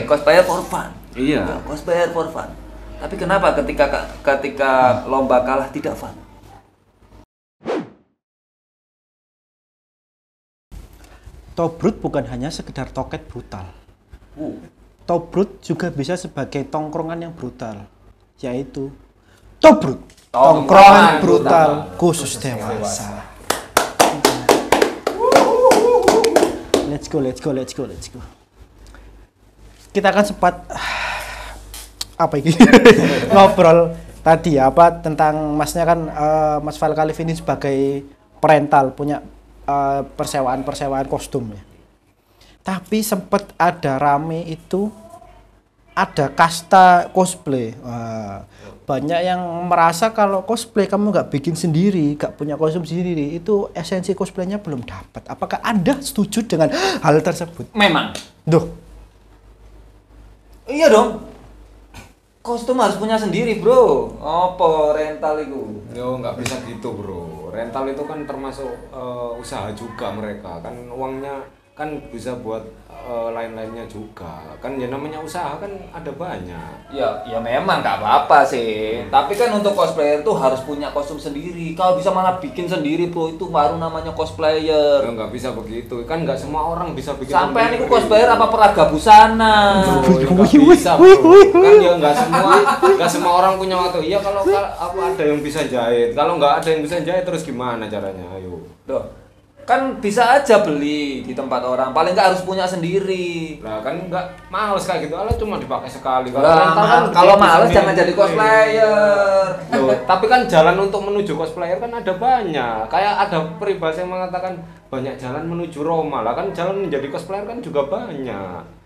cosplayer for fun. Iya. Cosplayer for fun. Tapi kenapa ketika lomba kalah tidak fun? Tobrut bukan hanya sekedar toket brutal. Tobrut juga bisa sebagai tongkrongan yang brutal, yaitu Tobrut, tongkrongan brutal khusus dewasa. Let's go. Kita akan sempat apa ini ngobrol tadi apa tentang masnya kan Mas Val Khalif ini sebagai parental punya persewaan kostum ya. Tapi sempat ada rame itu ada kasta cosplay. Wah, banyak yang merasa kalau cosplay kamu nggak bikin sendiri, nggak punya kostum sendiri, itu esensi cosplaynya belum dapat. Apakah Anda setuju dengan hal tersebut? Memang. Duh. Iya dong. Kostum harus punya sendiri, bro. Apa rental itu? Yo nggak bisa gitu, bro. Rental itu kan termasuk usaha juga mereka. Kan uangnya kan bisa buat lain-lainnya juga. Kan ya namanya usaha kan ada banyak. Ya memang nggak apa-apa sih. Tapi kan untuk cosplayer tuh harus punya kostum sendiri. Kalau bisa malah bikin sendiri, bro, itu baru namanya cosplayer. Ya nggak bisa begitu. Kan nggak semua orang bisa bikin Sampai sendiri. ini cosplayer apa peraga busana? Nggak bisa, bro. Kan ya nggak semua orang punya waktu. Iya kalau apa ada yang bisa jahit. Kalau nggak ada yang bisa jahit terus gimana caranya? Ayo. Loh, kan bisa aja beli di tempat orang, paling nggak harus punya sendiri. Nah kan nggak males kayak gitu, cuma dipakai sekali. Kalau males jangan jadi cosplayer. Loh, tapi kan jalan untuk menuju cosplayer kan ada banyak. Kayak ada peribahasa yang mengatakan banyak jalan menuju Roma. Lah kan jalan menjadi cosplayer kan juga banyak.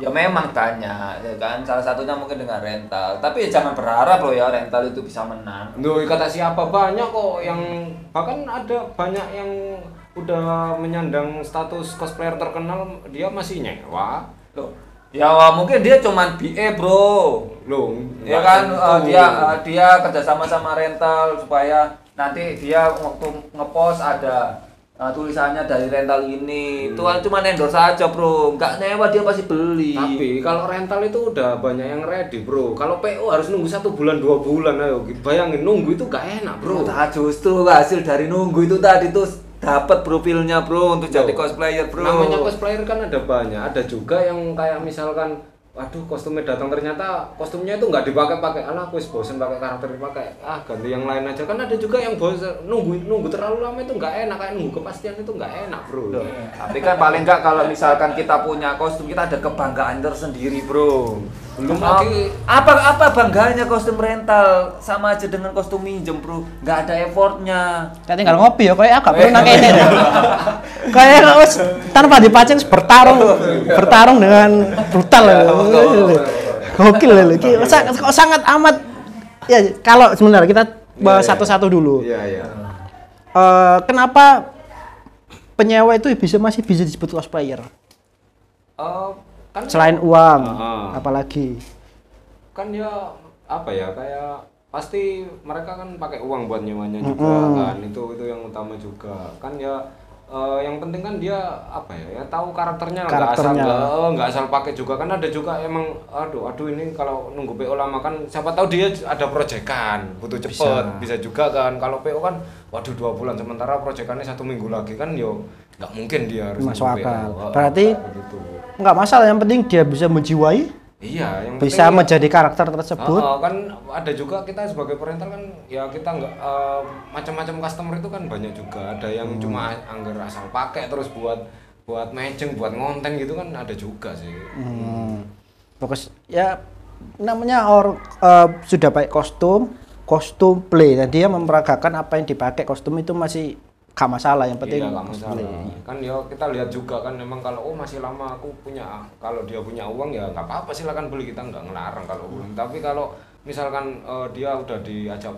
Ya memang banyak, ya kan. Salah satunya mungkin dengan rental. Tapi ya jangan berharap loh ya rental itu bisa menang. Loh, kata siapa banyak kok yang bahkan ada banyak yang udah menyandang status cosplayer terkenal dia masih nyewa. Loh, ya mungkin dia cuman BE, bro. Loh, ya kan dia kerjasama sama rental supaya nanti dia waktu ngepost ada tulisannya dari rental ini. Itu kan cuma endorse aja, bro. Nggak nyewa dia pasti beli. Tapi kalau rental itu udah banyak yang ready, bro. Kalau PO harus nunggu 1 bulan 2 bulan, ayo bayangin nunggu itu gak enak, bro. Nah, justru hasil dari nunggu itu tadi tuh dapat profilnya, bro, untuk jadi cosplayer, bro. Namanya cosplayer kan ada banyak. Ada juga yang kayak misalkan waduh kostumnya datang ternyata kostumnya itu nggak dipakai-pakai. Alah aku bosen pakai karakter dipakai. Ganti yang lain aja. Kan ada juga yang bosen nunggu terlalu lama itu nggak enak, kayak nunggu kepastian itu nggak enak, bro. Tapi kan paling nggak kalau misalkan kita punya kostum kita ada kebanggaan tersendiri, bro. Belum lagi apa bangganya kostum rental sama aja dengan kostum minjem, bro. Nggak ada effortnya. Kita tinggal ngopi ya, kayak agak perlu nang kene. Kayak wis tanpa dipacing bertarung dengan brutal. Gokil lho iki. Sangat amat ya kalau sebenarnya kita bahas satu-satu dulu. Iya. Kenapa penyewa itu masih bisa disebut cosplayer? Kan Selain uang, apalagi? Kan ya apa ya kayak pasti mereka kan pakai uang buat nyewanya juga kan. Itu yang utama juga. Kan ya yang penting kan dia apa ya tahu karakternya. Nggak asal pakai juga. Kan ada juga emang aduh ini kalau nunggu PO lama kan siapa tahu dia ada proyekan butuh cepet bisa juga kan. Kalau PO kan waduh 2 bulan sementara proyekannya 1 minggu lagi kan yo nggak mungkin dia harus masuk akal. Berarti nggak masalah, yang penting dia bisa menjiwai. Iya, yang bisa penting menjadi karakter tersebut. Kan ada juga kita sebagai parental kan ya kita nggak macam-macam customer itu kan banyak juga. Ada yang cuma anggar asal pakai terus buat matching, buat ngonten gitu kan ada juga sih. Fokus ya namanya sudah baik kostum play dan dia memperagakan apa yang dipakai kostum itu masih gak masalah, yang penting kan ya kita lihat juga kan memang kalau masih lama aku punya, kalau dia punya uang ya nggak apa-apa silakan beli, kita nggak ngelarang kalau beli. Tapi kalau misalkan dia udah diajak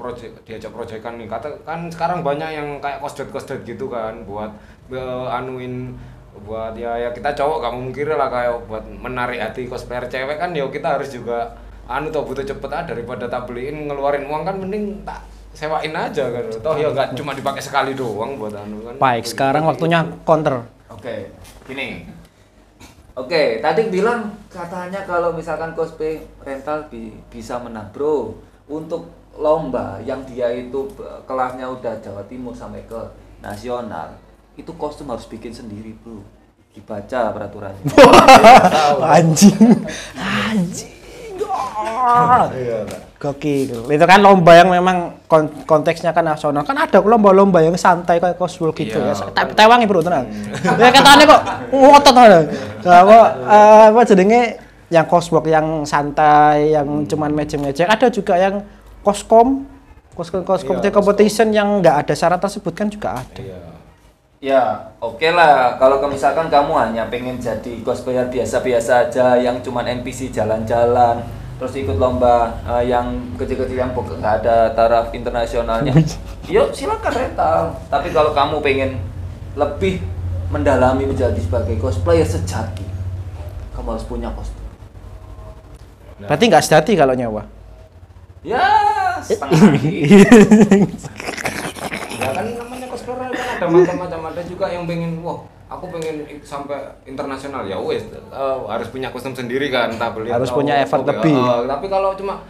proyekan nih, kan sekarang banyak yang kayak kosdet gitu kan buat buat ya kita cowok gak mungkin lah kayak buat menarik hati cosplayer cewek kan ya kita harus juga butuh cepet daripada tak beliin ngeluarin uang kan mending tak sewain aja kan, toh ya nggak cuma dipakai sekali doang buat kan. Baik, sekarang waktunya counter. Oke, gini. Oke, tadi bilang katanya kalau misalkan cosplay rental bisa menang, bro. Untuk lomba yang dia itu kelasnya udah Jawa Timur sampai ke nasional, itu kostum harus bikin sendiri, bro. Dibaca peraturannya. Anjing. Gokil. Itu kan lomba yang memang konteksnya kan nasional. Kan ada lomba-lomba yang santai kayak cosplay gitu ya. Tewangi bro tenan. Ya katanya kok ngotot ada. Apa jenenge yang cosplay yang santai, yang cuman mejeng-mejeng. Ada juga yang kostum competition yang nggak ada syarat tersebut kan juga ada. Ya, oke lah. Kalau misalkan kamu hanya pengen jadi cosplayer biasa-biasa aja, yang cuman NPC jalan-jalan, terus ikut lomba yang kecil-kecil yang nggak ada taraf internasionalnya, yuk silakan rental. Tapi kalau kamu pengen lebih mendalami menjadi sebagai cosplayer sejati, kamu harus punya kostum. Berarti nggak sejati kalau nyawa? Ya, setengah. Ya kan namanya cosplayer kan ada macam-macam, ada juga yang pengen aku pengen sampai internasional ya wes harus punya kostum sendiri kan, tak beli harus punya effort lebih. Tapi kalau cuma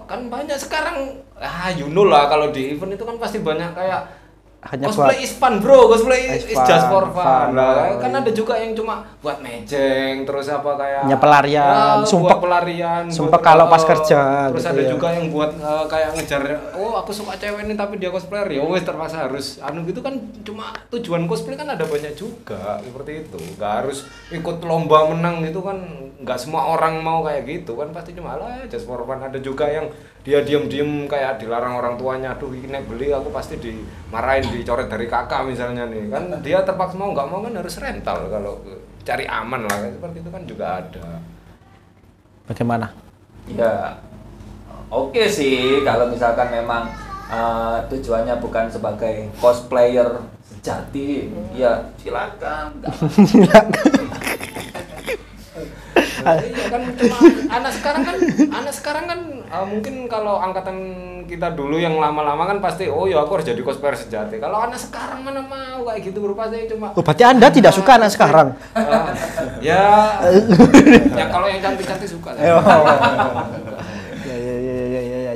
kan banyak sekarang lah kalau di event itu kan pasti banyak kayak hanya cosplay buat is fun bro, cosplay is just for fun. Lah kan iya. ada juga yang cuma buat mejeng, terus apa kayak pelarian, sumpah pelarian, sumpah kalau pas kerja. Terus gitu ada ya. juga yang buat kayak ngejar, aku suka cewek ini tapi dia cosplayer, ya wes terpaksa harus gitu kan. Cuma tujuan cosplay kan ada banyak juga seperti itu. Gak harus ikut lomba menang gitu kan, nggak semua orang mau kayak gitu kan, pasti cuma lah just for fun. Ada juga yang dia diem kayak dilarang orang tuanya, aduh ini beli aku pasti dimarahin, dicoret dari kakak misalnya nih kan, dia terpaksa mau nggak mau kan harus rental kalau cari aman lah, seperti itu kan juga ada. Bagaimana? Ya, oke sih kalau misalkan memang tujuannya bukan sebagai cosplayer sejati, ya silakan. Iya kan, cuma anak sekarang kan mungkin kalau angkatan kita dulu yang lama-lama kan pasti ya aku harus jadi cosplayer sejati. Kalau anak sekarang mana mau kayak gitu bro, pasti cuma berarti Anda tidak suka anak sekarang? Ya kalau yang cantik-cantik suka. Ya.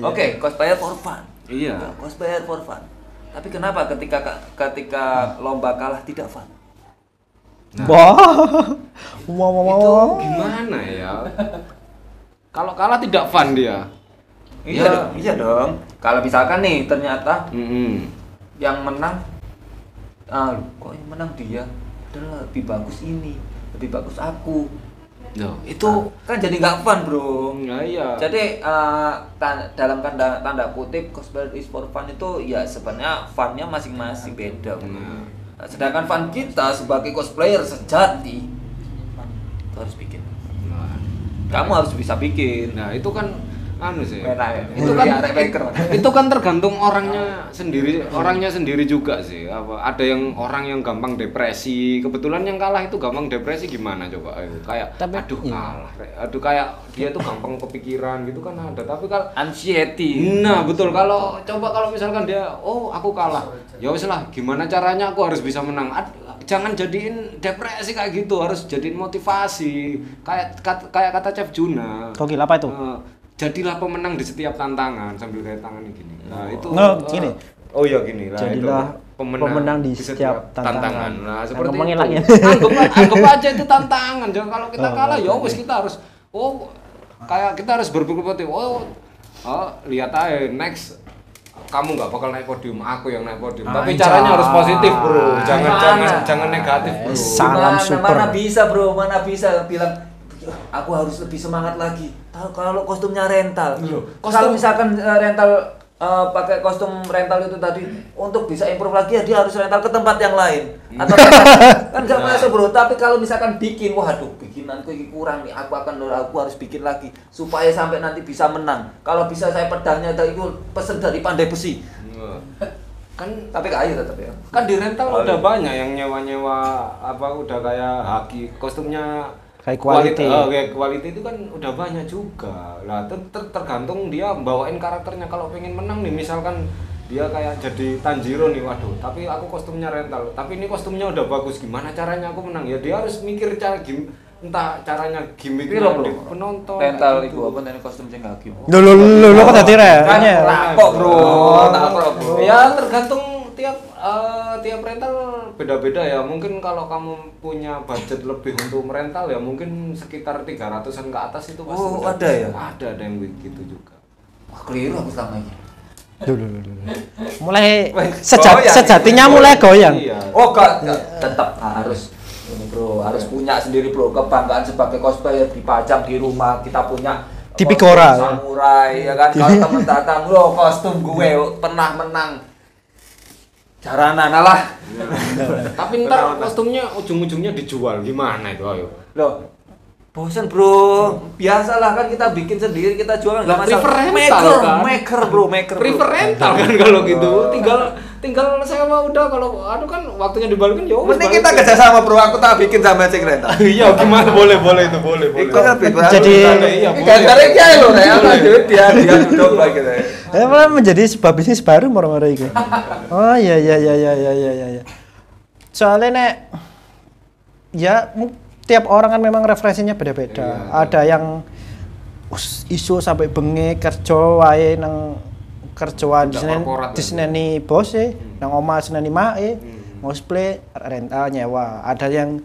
Oke, cosplayer for fun. Iya. Cosplayer for fun. Tapi kenapa ketika lomba kalah tidak fun? Itu gimana ya? Kalau kalah tidak fun dia. Iya dong. Kalau misalkan nih ternyata yang menang, kok yang menang dia adalah lebih bagus ini, lebih bagus aku. Itu kan jadi nggak fun bro. Iya. Jadi dalam tanda kutip cosplay is for fun itu ya sebenarnya funnya masing-masing beda. Sedangkan fun kita sebagai cosplayer sejati itu harus bikin. Kamu harus bisa bikin. Nah itu kan sih. Itu kan tergantung orangnya sendiri juga sih. Ada yang orang yang gampang depresi. Kebetulan yang kalah itu gampang depresi gimana coba? Kayak kalah. Kayak dia tuh gampang kepikiran gitu kan ada. Tapi kalau anxiety. Nah, betul. Kalau misalkan dia aku kalah. Ya wis lah, gimana caranya aku harus bisa menang. Jangan jadiin depresi kayak gitu, harus jadiin motivasi. Kayak kata Chef Juna. Gokil apa itu? Jadilah pemenang di setiap tantangan, sambil kayak tangannya gini. Nah, itu gini. Oh iya gini lah. Jadilah itu pemenang di setiap tantangan. Nah, seperti itu. Anggap aja itu tantangan. Jangan kalau kita kalah ya wis kita harus kayak kita harus berpikir positif. Lihat aja next kamu nggak bakal naik podium, aku yang naik podium. Tapi caranya harus positif, bro. Jangan negatif, bro. Salam super. Mana bisa bilang aku harus lebih semangat lagi. Kalau kostumnya rental. Kalau misalkan rental pakai kostum rental itu tadi untuk bisa improve lagi ya dia harus rental ke tempat yang lain. Atau kan nggak masuk, bro. Tapi kalau misalkan bikin, waduh, bikinanku ini kurang nih. Aku harus bikin lagi supaya sampai nanti bisa menang. Kalau bisa saya pedangnya itu pesen dari Pandai Besi. Kan tapi kayu tetap ya. Kan di rental udah banyak yang nyewa udah kayak haki kostumnya kayak quality. Kayak quality itu kan udah banyak juga. Lah tergantung dia bawain karakternya. Kalau pengen menang nih misalkan dia kayak jadi Tanjiro nih, waduh, tapi aku kostumnya rental. Tapi ini kostumnya udah bagus, gimana caranya aku menang? Ya dia harus mikir cara entah caranya gimmicknya Piro, di bro? penonton. Rental kayak iku gitu. apa nih kostum sing gak gitu. Lo kok tadi re? Kan takok, Bro. Takok, Bro. Ya tergantung tiap rental beda-beda ya. Mungkin kalau kamu punya budget lebih untuk merental ya mungkin sekitar 300-an ke atas itu pasti Oh, udah ada ya? Ada yang begitu juga. Wah, keliru aku selama ini. Mulai Weh, sejatinya goyang. mulai goyang. Iya. Oh, tetap harus ini, Bro. Harus punya sendiri, Bro. Kebanggaan sebagai cosplayer dipajang di rumah. Kita punya Di kostum Picora. samurai ya kan. Kalau temen datang, "Lo, kostum gue pernah menang." Jaranan lah. Tapi ntar kostumnya ujung-ujungnya dijual gimana itu ayo. Loh, bosen, Bro. Biasalah kan kita bikin sendiri, kita jual Lah, enggak masalah. prefer rental, Maker, kan? maker, Bro, maker. Bro. Prefer rental kan kalau gitu. Tinggal sewa udah kalau kan waktunya dibalikin ya wes Mending kita balikin. kerja sama, Bro. Aku tak bikin sama cek rental. Iya gimana boleh itu boleh. Ikut lebih Jadi- iya boleh. gara-gara kayak lo, dia duduk lah gitu. Malah menjadi sebuah bisnis baru moro-moro iki. Oh iya. Soalnya nek ya tiap orang kan memang referensinya beda-beda. Iya. Ada yang isu sampai bengi kerja wae nang kerjaan Udah korporat diseneni bose, nang omah seneni mae, cosplay rental nyewa. Ada yang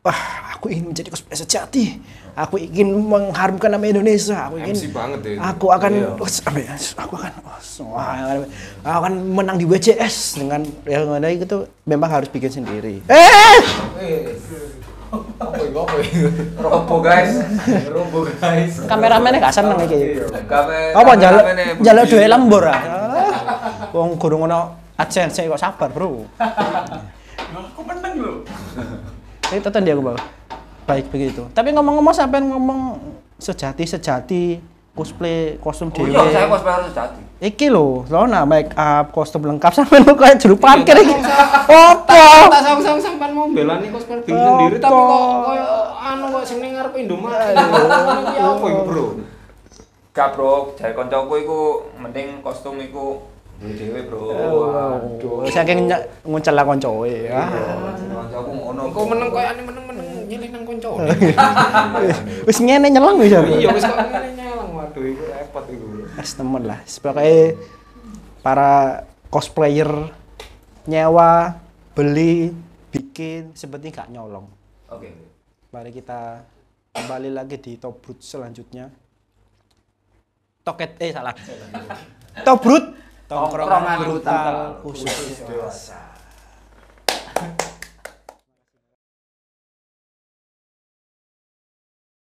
wah, aku ingin menjadi cosplay sejati. Aku ingin mengharumkan nama Indonesia. Aku ingin MC banget ya itu. Aku akan Iya. aku akan menang di WCS dengan yang ada itu memang harus bikin sendiri. Apa itu? Robo guys. Kameramennya gak seneng iki. Kamera. Apa njaluk duwe lembur ah. Wong gurung ono AdSense kok sabar, Bro. Aku menang loh. Itu tadi aku bawa. Baik begitu. Tapi ngomong-ngomong sampai ngomong sejati cosplay kostum Oh dhewe. iya, saya cosplayer sejati. Iki lho, Lona make up, kostum lengkap sampean kok kayak juru parkir iki. Opo? Tak sang sampean mau belani cosplay bikin sendiri tapi kok koyo anu kok sing ning ngarep Indomaret. Iki apa iku, Bro? Gak, Bro. Jare koncoku iku mending kostum iku dhewe, Bro. Waduh, saking nguncel lah koncoe. Koncoku ngono. Engko meneng koyo ane meneng nyilih nang konco. Wis ngene nyelang wis. Iya wis kok ngene nyelang waduh iku repot iku. Wis temen lah. Sebagai para cosplayer nyewa, beli, bikin seperti gak nyolong. Oke. Mari kita kembali lagi di Top Brut selanjutnya. Salah. Top Brut, tongkrongan brutal khusus dewasa.